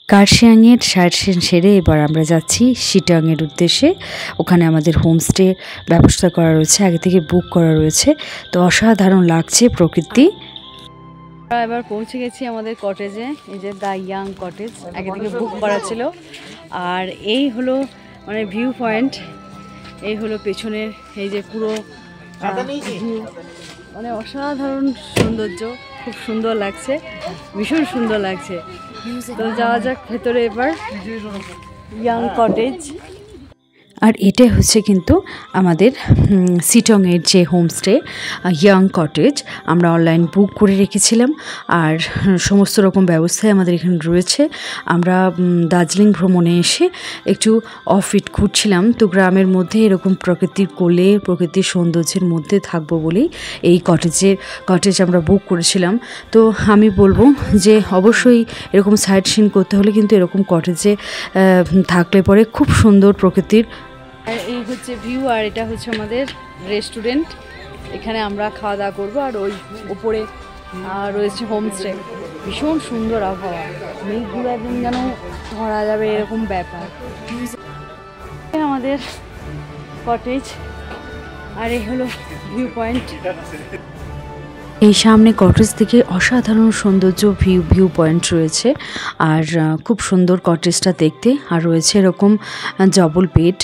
কার্শিয়াংয়ের site scene সেরে এবার আমরা যাচ্ছি শিটংয়ের উদ্দেশ্যে। ওখানে আমাদের হোমস্টে ব্যবস্থা করা রয়েছে, আগে থেকে বুক করা রয়েছে। তো অসাধারণ লাগছে প্রকৃতি। আমরা এবার পৌঁছে গেছি আমাদের কটেজে, এই যে দ্য ইয়াং কটেজ, আগে থেকে বুক করা ছিল। আর এই হলো মানে ভিউ পয়েন্ট, এই হলো পেছনের এই যে পুরো ভিউ, মানে অসাধারণ সৌন্দর্য, খুব সুন্দর লাগছে, ভীষণ সুন্দর লাগছে। তো যাওয়া যাক ভেতরে এবার ইয়াং কটেজ। আর এটা হচ্ছে কিন্তু আমাদের শিটংয়ের যে হোমস্টে ইয়াং কটেজ, আমরা অনলাইন বুক করে রেখেছিলাম। আর সমস্ত রকম ব্যবস্থাই আমাদের এখানে রয়েছে। আমরা দার্জিলিং ভ্রমণে এসে একটু অফ ইট ঘুরছিলাম, তো গ্রামের মধ্যে এরকম প্রকৃতির কোলে, প্রকৃতির সৌন্দর্যের মধ্যে থাকবো বলেই এই কটেজ আমরা বুক করেছিলাম। তো আমি বলবো যে অবশ্যই এরকম সাইট সিন করতে হলে কিন্তু এরকম কটেজে থাকলে পরে খুব সুন্দর প্রকৃতির। আর এই হচ্ছে ভিউ, আর এটা হচ্ছে আমাদের রেস্টুরেন্ট, এখানে আমরা খাওয়া দাওয়া করবো। আর ওই ওপরে রয়েছে হোমস্টে, ভীষণ সুন্দর আবহাওয়া, মেঘগুলো একদম যেন ধরা যাবে এরকম ব্যাপার। আমাদের কটেজ, আর এই হলো ভিউ পয়েন্ট। এই সামনে কটেজ থেকে অসাধারণ সৌন্দর্য ভিউ পয়েন্ট রয়েছে, আর খুব সুন্দর কটেজটা দেখতে। আর রয়েছে এরকম ডবল বেড,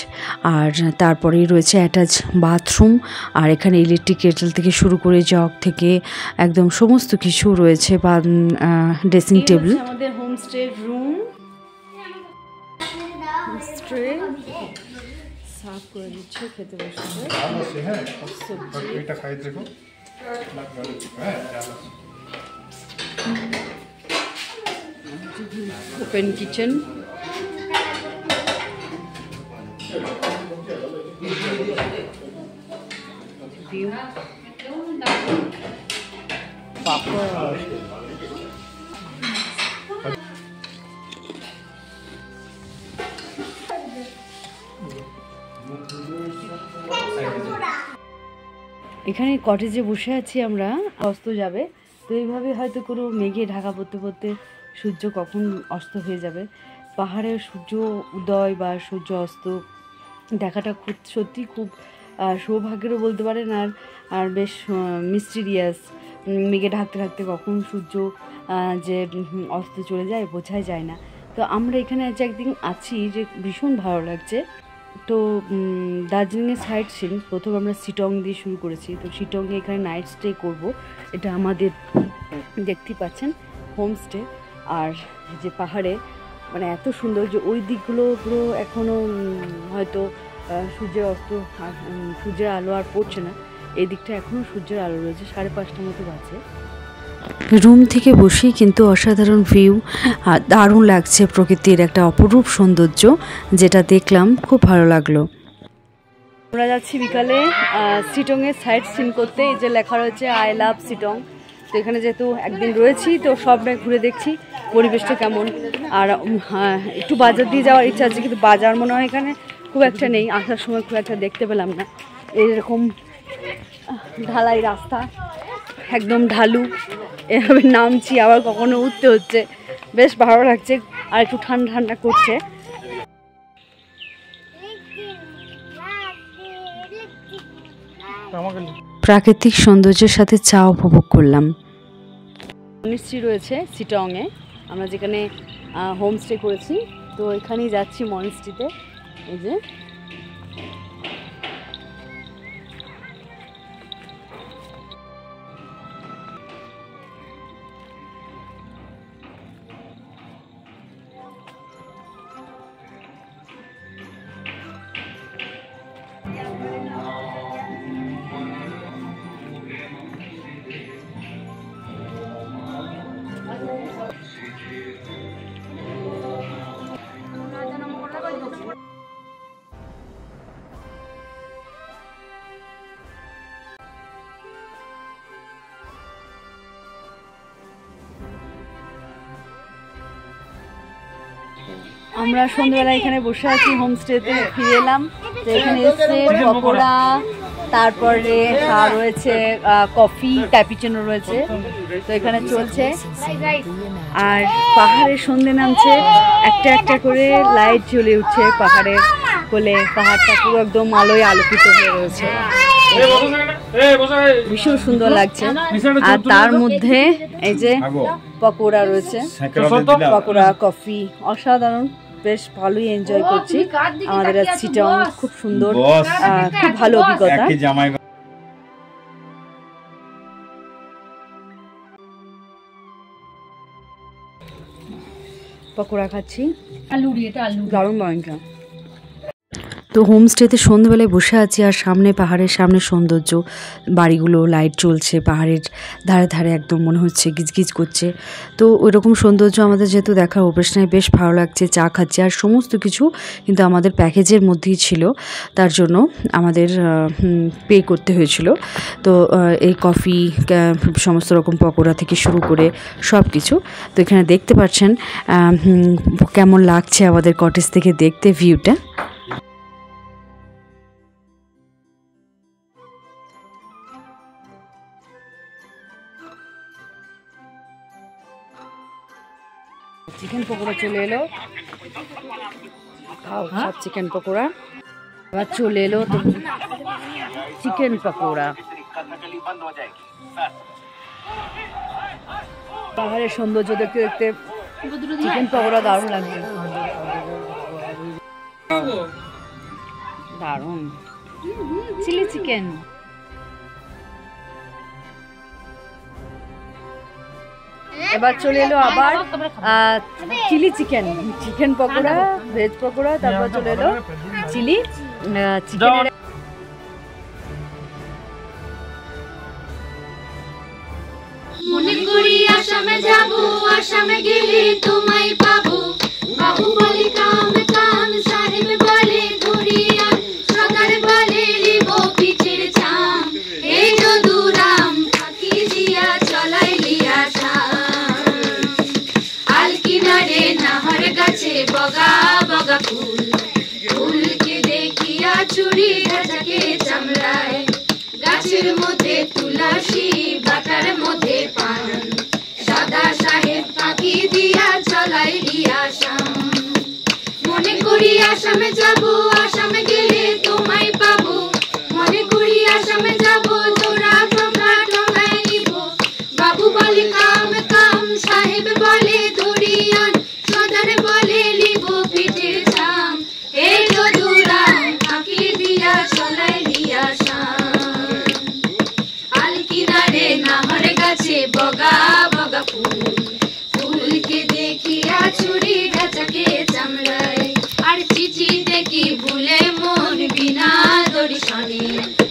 আর তারপরেই রয়েছে অ্যাটাচ বাথরুম। আর এখানে ইলেকট্রিক কেটল থেকে শুরু করে জগ থেকে একদম সমস্ত কিছু রয়েছে, বা ড্রেসিং টেবিল। আমাদের হোমস্টে রুম, সার্ভ করে দিচ্ছে, খেতে বসে। ওপেন কিচেন, ভিউ, পাপড়। এখানে কটেজে বসে আছি আমরা, অস্ত যাবে, তো এইভাবে হয়তো কোনো মেঘে ঢাকা পড়তে পড়তে সূর্য কখন অস্ত হয়ে যাবে। পাহাড়ের সূর্য উদয় বা সূর্য অস্ত দেখাটা খুব সত্যি খুব সৌভাগ্যেরও বলতে পারেন, আর বেশ মিস্টিরিয়াস। মেঘে ঢাকতে ঢাকতে কখন সূর্য যে অস্ত চলে যায় বোঝাই যায় না। তো আমরা এখানে আজ একদিন আছি, যে ভীষণ ভালো লাগছে। তো দার্জিলিংয়ের সাইট সিন প্রথম আমরা শিটং দিয়ে শুরু করেছি। তো শিটংয়ে এখানে নাইট স্টে করবো, এটা আমাদের দেখতেই পাচ্ছেন হোমস্টে। আর যে পাহাড়ে মানে এত সুন্দর, যে ওই দিকগুলো পুরো এখনও হয়তো সূর্যের অস্ত, সূর্যের আলো আর পড়ছে না, এই দিকটা এখনও সূর্যের আলো রয়েছে, 5:30 মতো বাজে। রুম থেকে বসেই কিন্তু অসাধারণ ভিউ, দারুণ লাগছে, প্রকৃতির একটা অপরূপ সৌন্দর্য, যেটা দেখলাম খুব ভালো লাগলো। আমরা যাচ্ছি বিকালে শিটংয়ের সাইট সিন করতে। এই যে লেখা রয়েছে আই লাভ শিটং। তো এখানে যেহেতু একদিন রয়েছি, তো সবটাই ঘুরে দেখছি পরিবেশটা কেমন। আর একটু বাজার দিয়ে যাওয়ার ইচ্ছা আছে, কিন্তু বাজার মনে হয় এখানে খুব একটা নেই, আসার সময় খুব একটা দেখতে পেলাম না। এইরকম ঢালাই রাস্তা, একদম ঢালু, এভাবে নামছি আবার কখনো উঠতে হচ্ছে, বেশ ভালো লাগছে। আর একটু ঠান্ডা ঠান্ডা করছে। প্রাকৃতিক সৌন্দর্যের সাথে চা উপভোগ করলাম। মনিস্ট্রি রয়েছে শিটংয়ে, আমরা যেখানে হোমস্টে করেছি, তো এখানেই যাচ্ছি মনিস্ট্রিতে। এই যে Okay. আমরা সন্ধ্যাবেলা এখানে বসে আছি, হোমস্টেতে ফিরে এলাম। তো এখানে এসে পকোড়া, তারপরে রয়েছে কফি, ক্যাপুচিনো রয়েছে, তো এখানে চলছে। আর পাহাড়ের সন্ধে নামছে, একটা একটা করে লাইট জ্বলে উঠছে পাহাড়ের কোলে, পাহাড়টা পুরো একদম আলোয় আলোকিত হয়ে রয়েছে, ভীষণ সুন্দর লাগছে। আর তার মধ্যে এই যে পকোড়া রয়েছে, পকোড়া, কফি, অসাধারণ, বেশ ভালোই এনজয় করছি। আমাদের চিটং খুব সুন্দর, খুব ভালো অভিজ্ঞতা। পকোড়া খাচ্ছি, দারুণ ভয়ঙ্কর। তো হোমস্টেতে সন্ধ্যেবেলায় বসে আছি, আর সামনে পাহাড়ের সামনে সৌন্দর্য, বাড়িগুলো, লাইট জ্বলছে, পাহাড়ের ধারে ধারে একদম মনে হচ্ছে গিজগিজ করছে। তো ওইরকম সৌন্দর্য আমাদের যেহেতু দেখার অভ্যেস নাই, বেশ ভালো লাগছে। চা খাচ্ছি, আর সমস্ত কিছু কিন্তু আমাদের প্যাকেজের মধ্যেই ছিল, তার জন্য আমাদের পে করতে হয়েছিল। তো এই কফি, সমস্ত রকম পকোড়া থেকে শুরু করে সব কিছু। তো এখানে দেখতে পাচ্ছেন কেমন লাগছে আমাদের কটেজ থেকে দেখতে ভিউটা। চিকেন পকোড়া চলে এলো, খাও সব চিকেন পকোড়া। এবার চলে এলো তো চিকেন পকোড়া। পাহাড়ের সৌন্দর্য দেখতে দেখতে চিকেন পকোড়া দারুণ লাগছে, দারুণ চিলি চিকেন। এবার চলে এলো আবার chilli chicken, chicken pakora, veg pakora, তারপর চলে এলো চিলি চিকেন। মনে করি আসামে যাবো, আসামে গেলে তোমায় পাবো, বাবু বলে কাম কাম, সাহেব বলে ধরিয়ান, সরকার বলে লিব পিঠের চাম, এই যদুরাম পাখি দিয়া চলাই লিয়া শাম, আল কিনারে নাহর গাছে বগা বগা ফুল, ফুলকে দেখিয়া চুরি গাছাকে চামড়ায়, গাছের মধ্যে তুলসী, বাটার মধ্যে পান, দাদা সাহেব পাখি দিয়া চলাই দিয়া শাম। মনে করি আসামে যাব, আসামে গেলে তোমায় পাবো, মনে করি আসামে যাব, তোরা টোকা টোকায় নিব, বাবু বলে কাম কাম, সাহেব বলে ধরিয়ান, সদার বলে লিব পিঠের চাম, এই যদুরাম পাখি দিয়া চলাই দিয়া শাম, আল কিনারে নাহর গাছে বগা বগা ফুল, ফুলকে দেখিয়া চুরি গাছাকে চামড়ায়, আর চিঠি দেখি ভুলে মন বিনা দড়ি শনে,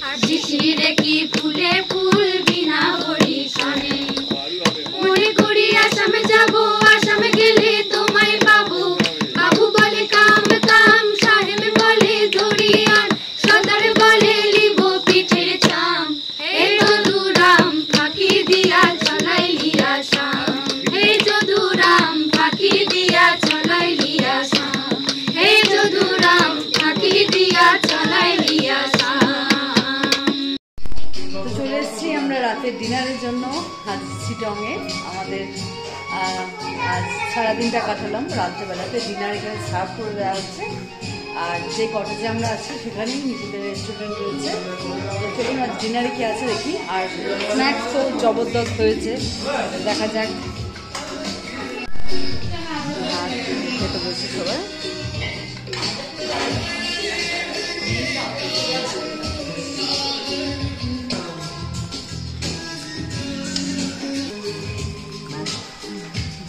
আর চিঠি দেখি ফুলে ফুল বিনা দড়ি শনে। মনে করি আসামে যাব, আসামে গেলে তোমায় পাবো, বাবু বলে কাম কাম, সাহেব বলে ধরিয়ান, সদার বলে লিব পিঠের চাম, এই যদুরাম পাখি দিয়া চলাই লিয়া শাম, এই যদুরাম পাখি দিয়া চলাই লিয়া শাম, এই যদুরাম পাখি দিয়া চলাই লিয়া শাম। তো চলে এসেছি আমরা রাতের ডিনারের জন্য আজ চিটংয়ে। আমাদের আজ সারাদিনটা কাটালাম, রাত্রেবেলাতে ডিনার এখানে সার্ভ করে দেওয়া হচ্ছে। আর যে কটেজে আমরা আছি সেখানেই নিজেদের রেস্টুরেন্ট রয়েছে। তো চলুন আজ ডিনারে কি আছে দেখি। আর স্ন্যাক্স তো জবরদস্ত হয়েছে, দেখা যাক। আর খেতে বসে সবাই।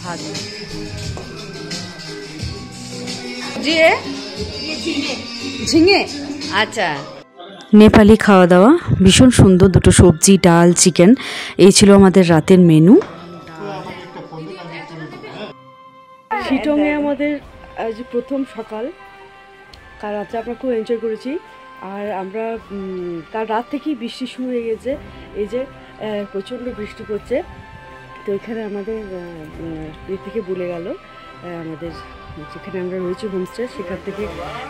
ভাত ঝিঙে, আচ্ছা। নেপালি খাওয়া দাওয়া ভীষণ সুন্দর, দুটো সবজি, ডাল, চিকেন, এই ছিল আমাদের রাতের মেনু। শিটংয়ে আমাদের আজ প্রথম সকাল। কাল রাতে আমরা খুব এনজয় করেছি। আর আমরা কাল রাত থেকেই বৃষ্টি শুরু হয়ে গেছে, এই যে প্রচণ্ড বৃষ্টি পড়ছে। তো এখানে আমাদের থেকে বলে গেল আমাদের যেখানে আমরা রয়েছি হোমস্টে, সেখান থেকে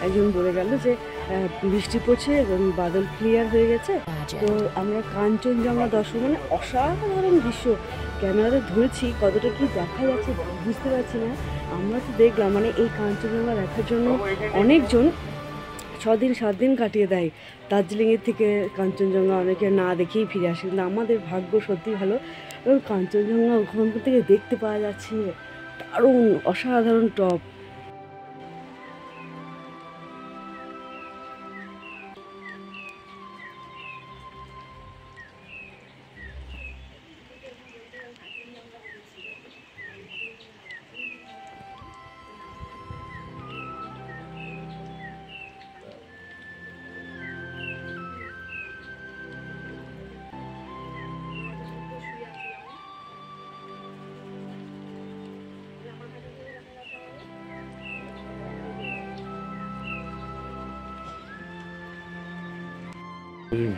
একজন বলে গেল যে বৃষ্টি পড়ছে এবং বাদল ক্লিয়ার হয়ে গেছে। তো আমরা কাঞ্চনজঙ্ঘা দর্শন, মানে অসাধারণ দৃশ্য, ক্যামেরাতে ধরেছি, কতটা কি দেখা যাচ্ছে বুঝতে পারছি না। আমরা তো দেখলাম, মানে এই কাঞ্চনজঙ্ঘা দেখার জন্য অনেকজন 6 দিন 7 দিন কাটিয়ে দেয়। দার্জিলিংয়ের থেকে কাঞ্চনজঙ্ঘা অনেকে না দেখেই ফিরে আসে, কিন্তু আমাদের ভাগ্য সত্যি ভালো, কাঞ্চনজঙ্ঘা ওখান থেকে দেখতে পাওয়া যাচ্ছে। দারুণ অসাধারণ টপ।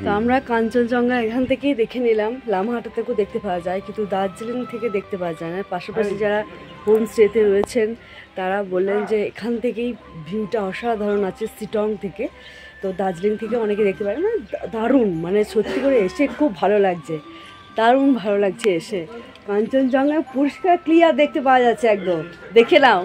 তো আমরা কাঞ্চনজঙ্ঘা এখান থেকেই দেখে নিলাম। লামাহাটা থেকেও দেখতে পাওয়া যায়, কিন্তু দার্জিলিং থেকে দেখতে পাওয়া যায় না। পাশাপাশি যারা হোমস্টেতে রয়েছেন তারা বললেন যে এখান থেকেই ভিউটা অসাধারণ আছে সিটং থেকে। তো দার্জিলিং থেকে অনেকে দেখতে পারে না। দারুণ, মানে সত্যি করে এসে খুব ভালো লাগছে, দারুণ ভালো লাগছে এসে। কাঞ্চনজঙ্ঘা পরিষ্কার ক্লিয়ার দেখতে পাওয়া যাচ্ছে, একদম দেখে নাও।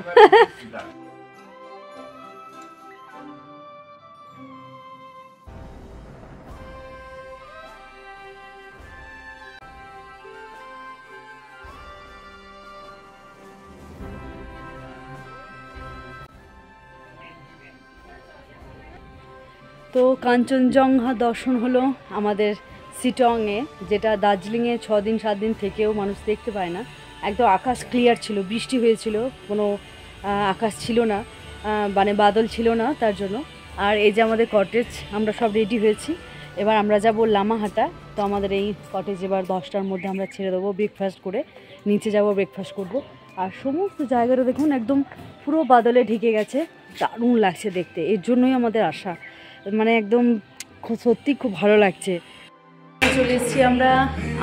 তো কাঞ্চনজঙ্ঘা দর্শন হলো আমাদের সিটংয়ে, যেটা দার্জিলিংয়ে 6 দিন 7 দিন থেকেও মানুষ দেখতে পায় না। একদম আকাশ ক্লিয়ার ছিল, বৃষ্টি হয়েছিল, কোনো আকাশ ছিল না, মানে বাদল ছিল না তার জন্য। আর এই যে আমাদের কটেজ, আমরা সব রেডি হয়েছি, এবার আমরা যাব লামাহাটা। তো আমাদের এই কটেজ এবার 10টার মধ্যে আমরা ছেড়ে দেবো, ব্রেকফাস্ট করে নিচে যাব, ব্রেকফাস্ট করব। আর সমস্ত জায়গাটা দেখুন একদম পুরো বাদলে ঢেকে গেছে, দারুণ লাগছে দেখতে, এর জন্যই আমাদের আশা, মানে একদম সত্যি খুব ভালো লাগছে। চলে এসেছি আমরা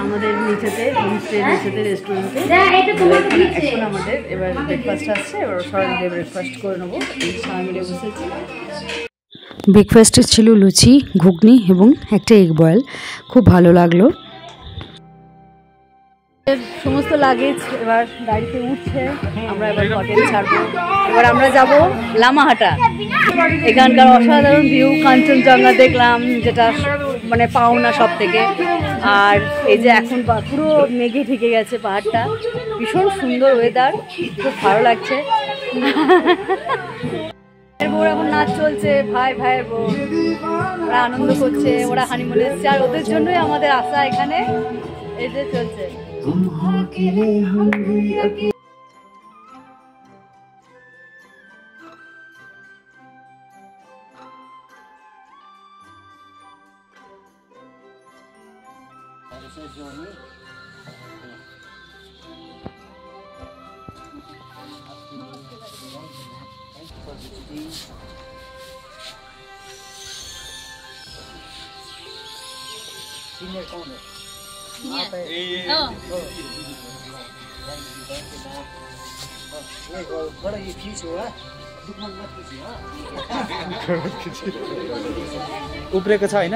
আমাদের নিচেতে, হোমস্টে নিচেতে রেস্টুরেন্টে। এখন আমাদের এবার ব্রেকফাস্ট আসছে, এবার সবাই মিলে ব্রেকফাস্ট করে নেবো। সবাই মিলে বসেছি। ব্রেকফাস্টে ছিল লুচি, ঘুগনি এবং একটা এগ বয়েল, খুব ভালো লাগলো। সমস্ত লাগেজ এবার গাড়িতে উঠছে, আমরা এবার হোটেল ছাড়বো। এবার আমরা যাব লামাহাটা। এখানকার অসাধারণ ভিউ, কাঞ্চনজঙ্ঘা দেখলাম, যেটা মানে পাওনা সব থেকে। আর এই যে এখন পুরো মেঘে ঢেকে গেছে পাহাড়টা, ভীষণ সুন্দর ওয়েদার, খুব ভালো লাগছে। ওরা এখন নাচ চলছে, ভাইয়ের বউ, ওরা আনন্দ করছে, ওরা হানিমুনে এসছে, আর ওদের জন্যই আমাদের আশা এখানে। এই যে চলছে। उब्रेको छ होइन?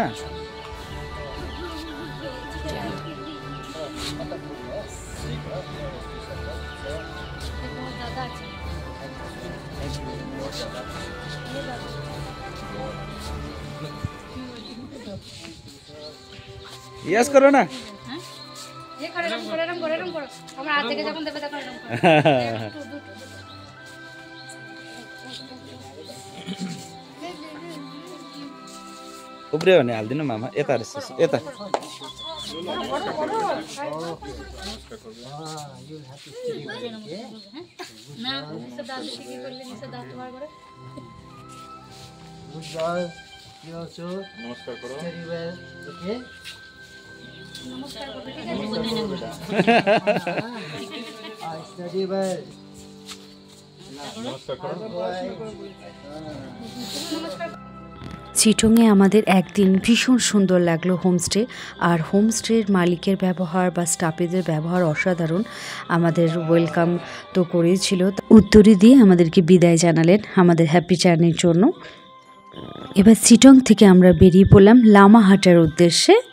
यस करो ना। ये करे रम करो हमरा हाथ থেকে যখন দেবে তখন এরকম করো। उब्रियो भने हाल्दिनु मामा, यता यता। না নিচে দাও, কি করলে নিচে দাও তোমার করে। নমস্কার করো। ওকে নমস্কার করো, ঠিক আছে? নমস্কার করো। চিটংয়ে আমাদের একদিন ভীষণ সুন্দর লাগলো হোমস্টে। আর হোমস্টের মালিকের ব্যবহার বা স্টাফেদের ব্যবহার অসাধারণ। আমাদের ওয়েলকাম তো করেছিল, উত্তরে দিয়ে আমাদেরকে বিদায় জানালেন আমাদের হ্যাপি জার্নির জন্য। এবার চিটং থেকে আমরা বেরিয়ে পড়লাম লামাহাটার উদ্দেশ্যে।